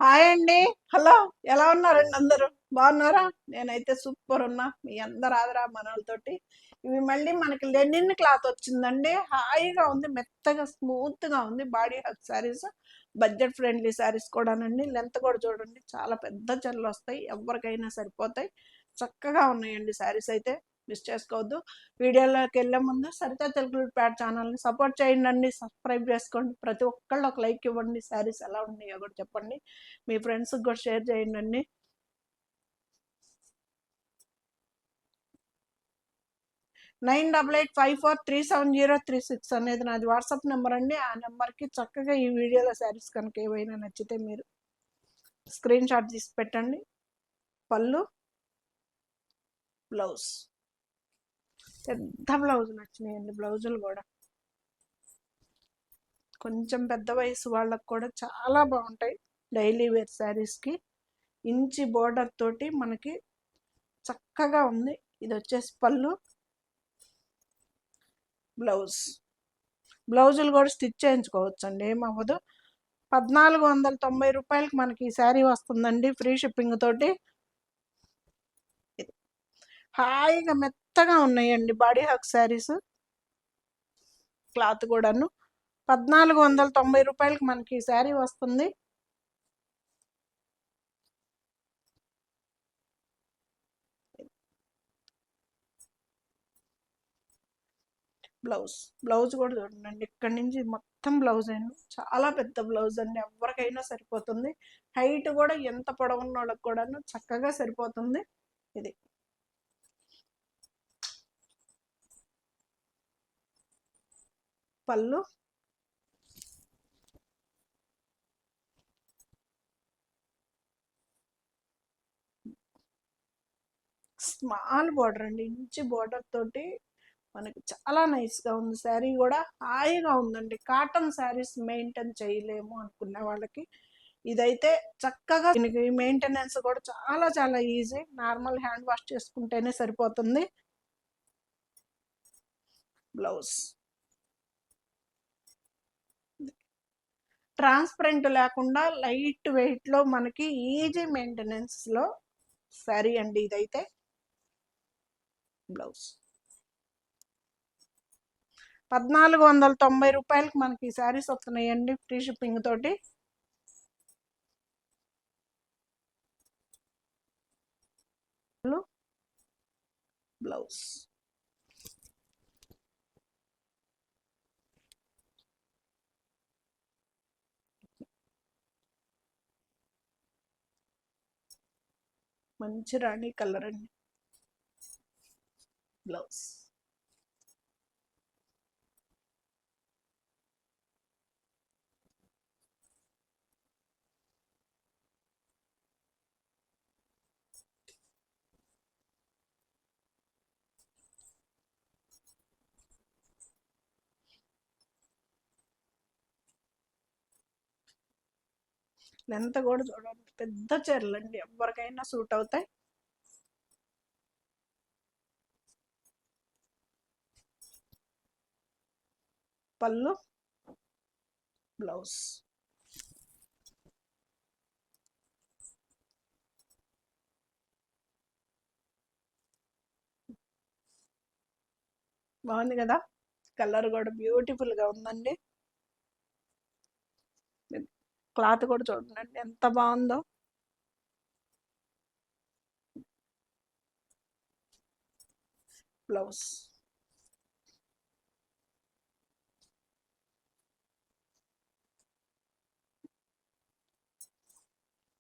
Hi అండి. Hello. ఎలా ఉన్నారండి అందరూ? బాగున్నారా? నేనైతే సూపర్ ఉన్నా. మీ అందరు ఆదరా మనలతోటి. ఇవి మళ్ళీ మనకి లెనిన్ క్లాత్ వచ్చిందండి. హాయిగా ఉంది, మెత్తగా స్మూత్ గా ఉంది. Body hug saris, budget friendly saris కూడానండి. లెంత్ కూడా చూడండి, చాలా పెద్ద జల్లు వస్తాయి, ఎవరికైనా సరిపోతాయి. చక్కగా ఉన్నాయండి శారీస్ అయితే. మిస్ చేసుకోవద్దు. వీడియోలోకి వెళ్ళే ముందు సరితా తెలుగు ప్యాడ్ ఛానల్ని సపోర్ట్ చేయండి, సబ్స్క్రైబ్ చేసుకోండి. ప్రతి ఒక్కళ్ళు ఒక లైక్ ఇవ్వండి. శారీస్ ఎలా ఉన్నాయో కూడా చెప్పండి. మీ ఫ్రెండ్స్కి కూడా షేర్ చేయండి. 9885437036 అనేది నాది వాట్సాప్ నెంబర్ అండి. ఆ నెంబర్కి చక్కగా ఈ వీడియోలో శారీస్ కనుక ఏవైనా నచ్చితే మీరు స్క్రీన్ షాట్ తీసి పెట్టండి. పళ్ళు, బ్లౌజ్, పెద్ద బ్లౌజులు వచ్చినాయండి. బ్లౌజులు కూడా కొంచెం పెద్ద వయసు వాళ్ళకు కూడా చాలా బాగుంటాయి. డైలీ వేర్ శారీస్కి ఇంచి బోర్డర్ తోటి మనకి చక్కగా ఉంది. ఇది వచ్చేసి పళ్ళు, బ్లౌజులు కూడా స్టిచ్ చేయించుకోవచ్చు అండి, ఏమవ్వదు. 1490 రూపాయలకి మనకి ఈ శారీ వస్తుందండి, ఫ్రీ షిప్పింగ్ తోటి. హాయిగా మెత్తగా ఉన్నాయండి బాడీ హక్ శారీస్. క్లాత్ కూడాను 1490 రూపాయలకి మనకి ఈ శారీ వస్తుంది. బ్లౌజ్ కూడా చూడండి, ఇక్కడి నుంచి మొత్తం బ్లౌజ్ అండి. చాలా పెద్ద బ్లౌజ్ అండి, ఎవరికైనా సరిపోతుంది. హైట్ కూడా ఎంత పొడవున్న వాళ్ళకి కూడాను చక్కగా సరిపోతుంది. ఇది పళ్ళు, స్మాల్ బార్డర్ అండి, ఇంచి బార్డర్ తోటి మనకి చాలా నైస్గా ఉంది. శారీ కూడా హాయిగా ఉందండి. కాటన్ శారీస్ మెయింటైన్ చేయలేము అనుకునే వాళ్ళకి ఇదైతే చక్కగా, దీనికి మెయింటెనెన్స్ కూడా చాలా చాలా ఈజీ. నార్మల్ హ్యాండ్ వాష్ చేసుకుంటేనే సరిపోతుంది. బ్లౌజ్ ట్రాన్స్పరెంట్ లేకుండా లైట్ వెయిట్లో మనకి ఈజీ మెయింటెనెన్స్లో శారీ అండి ఇదైతే. బ్లౌజ్ 1490 రూపాయలకి మనకి ఈ శారీస్ వస్తున్నాయండి, ఫ్రీ షిప్పింగ్ తోటి. బ్లౌజ్ మంచి రాణి కలర్ అండి. బ్లౌజ్ లెంత్ కూడా చూడండి, పెద్ద చీరలు అండి, ఎవరికైనా సూట్ అవుతాయి. పళ్ళు, బ్లౌజ్ బాగుంది కదా. కలర్ కూడా బ్యూటిఫుల్గా ఉందండి. క్లాత్ కూడా చూడండి ఎంత బాగుందో. బ్లౌజ్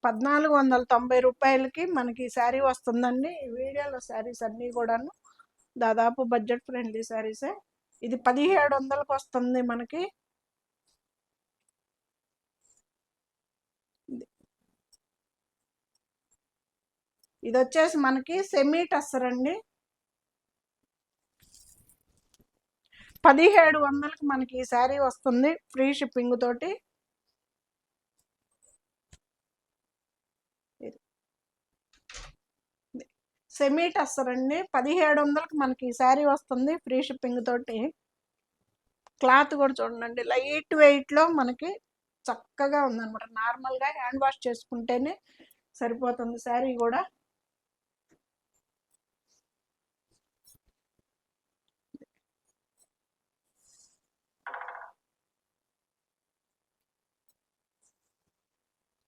1490 రూపాయలకి మనకి శారీ వస్తుందండి. ఈ వీడియోలో శారీస్ అన్నీ కూడాను దాదాపు బడ్జెట్ ఫ్రెండ్లీ శారీసే. ఇది 1700కి వస్తుంది మనకి. ఇది వచ్చేసి మనకి సెమీ టస్సర్ అండి. 1700కి మనకి ఈ శారీ వస్తుంది, ఫ్రీ షిప్పింగ్ తోటి. సెమీ టస్సర్ అండి, 1700కి మనకి ఈ శారీ వస్తుంది, ఫ్రీ షిప్పింగ్ తోటి. క్లాత్ కూడా చూడండి, లైట్ వెయిట్లో మనకి చక్కగా ఉందన్నమాట. నార్మల్గా హ్యాండ్ వాష్ చేసుకుంటేనే సరిపోతుంది శారీ కూడా.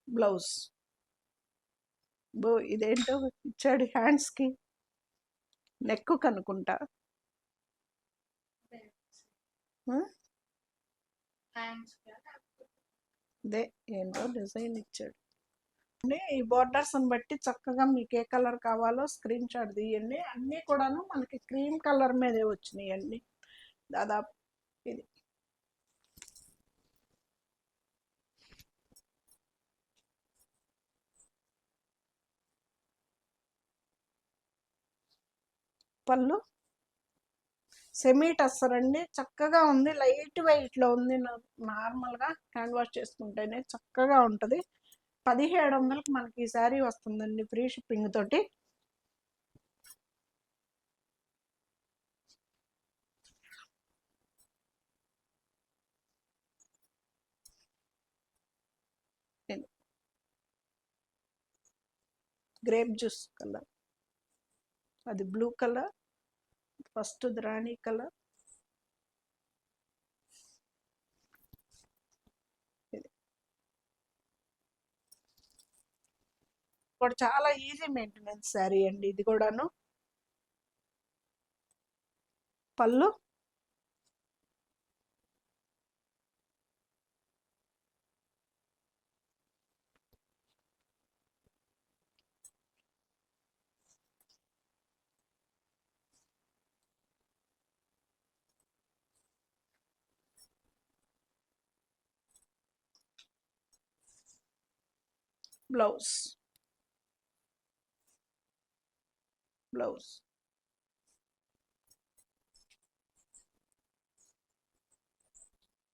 బ్లౌజ్ ఇదేంటో ఇచ్చాడు హ్యాండ్స్కి, నెక్ కనుకుంటా. ఇదే ఏంటో డిజైన్ ఇచ్చాడు. ఈ బోర్డర్స్ బట్టి చక్కగా మీకు ఏ కలర్ కావాలో స్క్రీన్ షాట్ తీయండి. అన్నీ కూడాను మనకి క్రీమ్ కలర్ మీదే వచ్చినాయి అన్నీ దాదాపు. ఇది పళ్ళు సెమీ టస్సర్ అండి, చక్కగా ఉంది. లైట్ వెయిట్లో ఉంది. నార్మల్గా హ్యాండ్ వాష్ చేసుకుంటేనే చక్కగా ఉంటుంది. 1700కి మనకి ఈ శారీ వస్తుందండి, ఫ్రీ షిప్పింగ్ తోటి. గ్రేప్ జ్యూస్ కలర్, అది బ్లూ కలర్, ఫస్ట్ రాణి కలర్. కూడా చాలా ఈజీ మెయింటెనెన్స్ శారీ అండి ఇది కూడాను. పళ్ళు బ్లౌజ్ బ్లౌజ్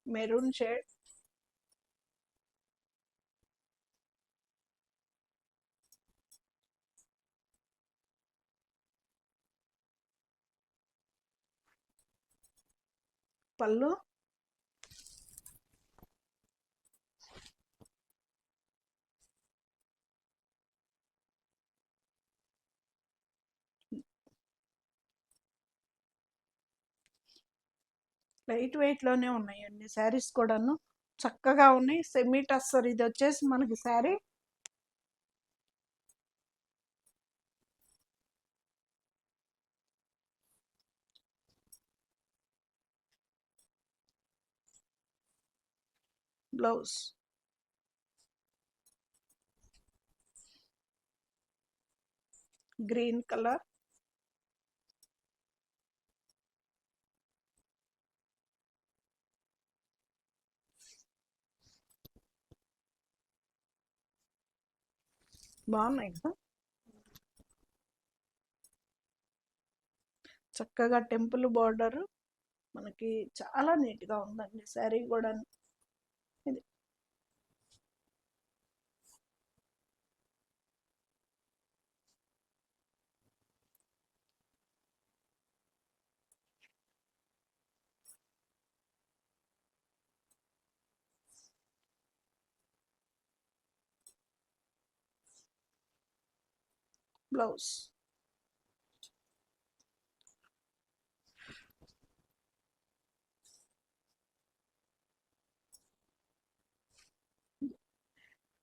మెరూన్ షేడ్, పళ్ళు లైట్ వెయిట్లోనే ఉన్నాయండి శారీస్ కూడాను, చక్కగా ఉన్నాయి. సెమీ టస్సర్ ఇది వచ్చేసి మనకి శారీ. బ్లౌజ్ గ్రీన్ కలర్, బాగున్నాయి కదా. చక్కగా టెంపుల్ బార్డర్, మనకి చాలా నీట్గా ఉందండి శారీ కూడా. ఇది బ్లౌజ్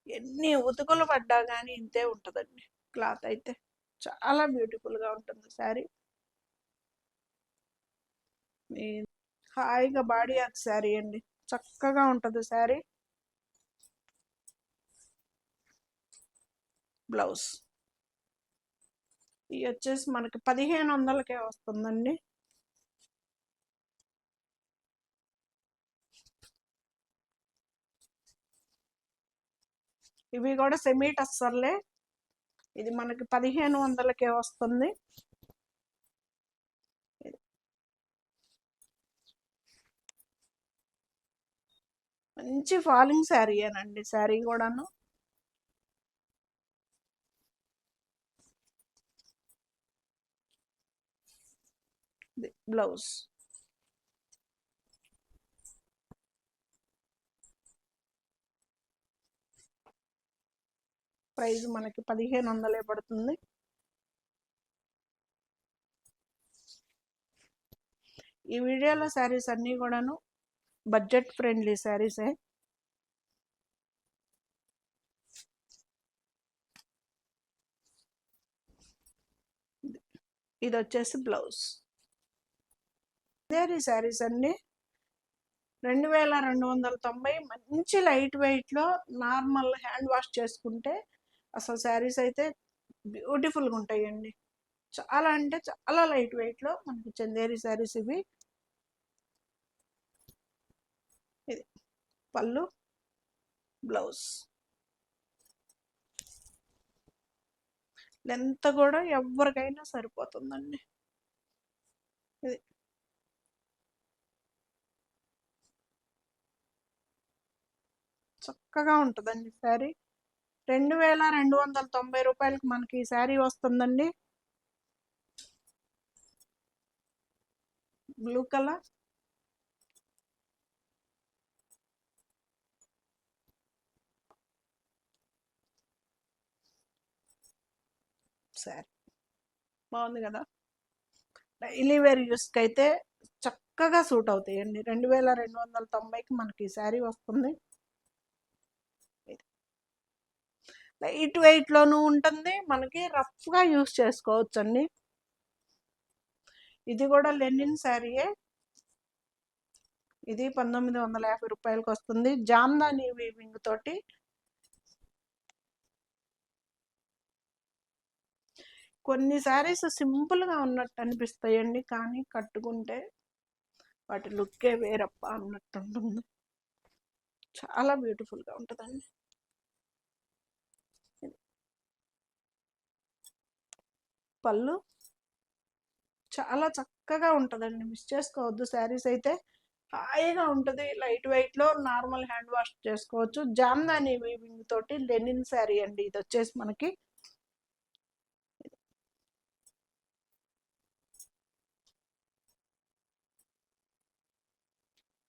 ఎన్ని ఉతుకులు పడ్డా కానీ ఇంతే ఉంటుందండి. క్లాత్ అయితే చాలా బ్యూటిఫుల్గా ఉంటుంది శారీ. హాయిగా బాడీ ఆర్ట్ శారీ అండి, చక్కగా ఉంటుంది శారీ. బ్లౌజ్ ఇవి వచ్చేసి మనకి 1500కే వస్తుందండి. ఇవి కూడా సెమీ టస్సర్లే. ఇది మనకి 1500కే వస్తుంది. మంచి ఫాలింగ్ శారీ అనండి శారీ కూడాను. బ్లౌజ్ ప్రైస్ మనకి 1500 పడుతుంది. ఈ వీడియోలో శారీస్ అన్నీ కూడాను బడ్జెట్ ఫ్రెండ్లీ శారీసే. ఇది వచ్చేసి బ్లౌజ్. ఈ శారీస్ అన్నీ 2290. మంచి లైట్ వెయిట్లో నార్మల్ హ్యాండ్ వాష్ చేసుకుంటే అసలు శారీస్ అయితే బ్యూటిఫుల్గా ఉంటాయండి. చాలా అంటే చాలా లైట్ వెయిట్లో మనకి చందేరి శారీస్ ఇవి. ఇది పళ్ళు, బ్లౌజ్. లెంత్ కూడా ఎవరికైనా సరిపోతుందండి. ఇది చక్కగా ఉంటుందండి శారీ. 2290 రూపాయలకి మనకి ఈ శారీ వస్తుందండి. బ్లూ కలర్, శారీ బాగుంది కదా. డైలీ వేర్ యూస్కి అయితే చక్కగా సూట్ అవుతాయండి. 2290కి మనకి ఈ శారీ వస్తుంది. లైట్ వెయిట్లోనూ ఉంటుంది, మనకి రఫ్గా యూస్ చేసుకోవచ్చు అండి. ఇది కూడా లెనిన్ శారీయే. ఇది 1950 రూపాయలకి వస్తుంది. జామ్దాని వీవింగ్ తోటి. కొన్ని శారీస్ సింపుల్గా ఉన్నట్టు అనిపిస్తాయండి, కానీ కట్టుకుంటే వాటి లుక్కే వేరప్ప అన్నట్టు ఉంటుంది. చాలా బ్యూటిఫుల్గా ఉంటుందండి. పళ్ళు చాలా చక్కగా ఉంటుందండి, మిస్ చేసుకోవద్దు. శారీస్ అయితే హాయిగా ఉంటుంది, లైట్ వెయిట్లో నార్మల్ హ్యాండ్ వాష్ చేసుకోవచ్చు. జామ్దాని వీవింగ్ తోటి లెనిన్ శారీ అండి. ఇది వచ్చేసి మనకి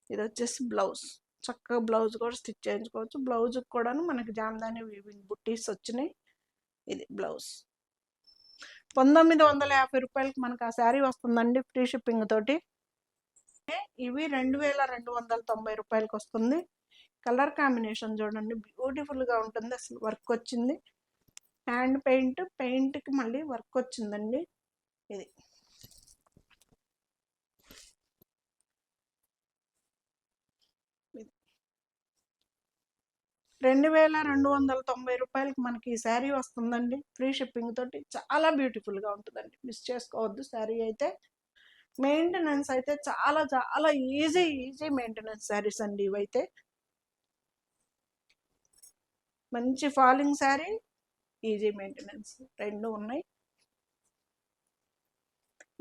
ఇది వచ్చేసి బ్లౌజ్. చక్కగా బ్లౌజ్ కూడా స్టిచ్ చేయించుకోవచ్చు. బ్లౌజ్కి కూడాను మనకి జామ్దాని వీవింగ్ బుట్టీస్ వచ్చినాయి. ఇది బ్లౌజ్. 1950 రూపాయలకి మనకు ఆ శారీ వస్తుందండి, ఫ్రీ షిప్పింగ్ తోటి. ఇవి 2290 రూపాయలకి వస్తుంది. కలర్ కాంబినేషన్ చూడండి, బ్యూటిఫుల్గా ఉంటుంది. అసలు వర్క్ వచ్చింది, హ్యాండ్ పెయింట్కి మళ్ళీ వర్క్ వచ్చిందండి. ఇది 2290 రూపాయలకి మనకి ఈ శారీ వస్తుందండి, ఫ్రీ షిప్పింగ్ తోటి. చాలా బ్యూటిఫుల్గా ఉంటుందండి, మిస్ చేసుకోవద్దు. శారీ అయితే మెయింటెనెన్స్ అయితే చాలా చాలా ఈజీ మెయింటెనెన్స్ శారీస్ అండి ఇవైతే. మంచి ఫాలింగ్ శారీ, ఈజీ మెయింటెనెన్స్ రెండు ఉన్నాయి.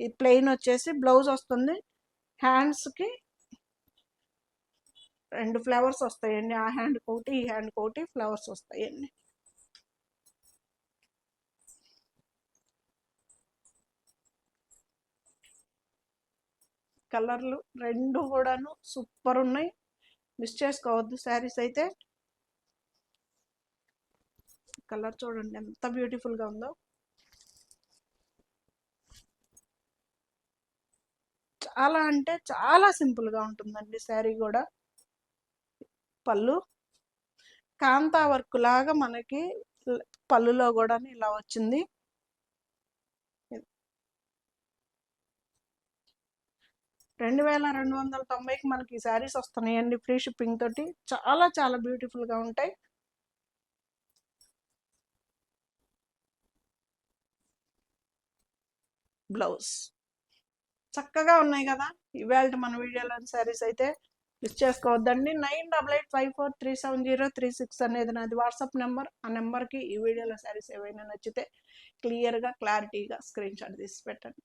ఈ ప్లెయిన్ వచ్చేసి బ్లౌజ్ వస్తుంది. హ్యాండ్స్కి 2 ఫ్లవర్స్ వస్తాయండి. ఆ హ్యాండ్ కోటి, ఈ హ్యాండ్ కోటి ఫ్లవర్స్ వస్తాయండి. కలర్లు రెండు కూడాను సూపర్ ఉన్నాయి, మిస్ చేసుకోవద్దు శారీస్ అయితే. కలర్ చూడండి ఎంత బ్యూటిఫుల్గా ఉందో. చాలా అంటే చాలా సింపుల్గా ఉంటుందండి శారీ కూడా. పళ్ళు కాంతా వర్క్ లాగా మనకి పళ్ళులో కూడా ఇలా వచ్చింది. 2290కి మనకి ఈ శారీస్ వస్తున్నాయండి, ఫ్రీ షిప్పింగ్ తోటి. చాలా చాలా బ్యూటిఫుల్గా ఉంటాయి. బ్లౌజ్ చక్కగా ఉన్నాయి కదా. ఇవాళ మన వీడియోలోని శారీస్ అయితే మిస్ చేసుకోవద్దండి. 9885437036 అనేది నాది వాట్సాప్ నెంబర్. ఆ నెంబర్కి ఈ వీడియోలో శారీస్ ఏవైనా నచ్చితే క్లియర్గా క్లారిటీగా స్క్రీన్ షాట్ తీసి పెట్టండి.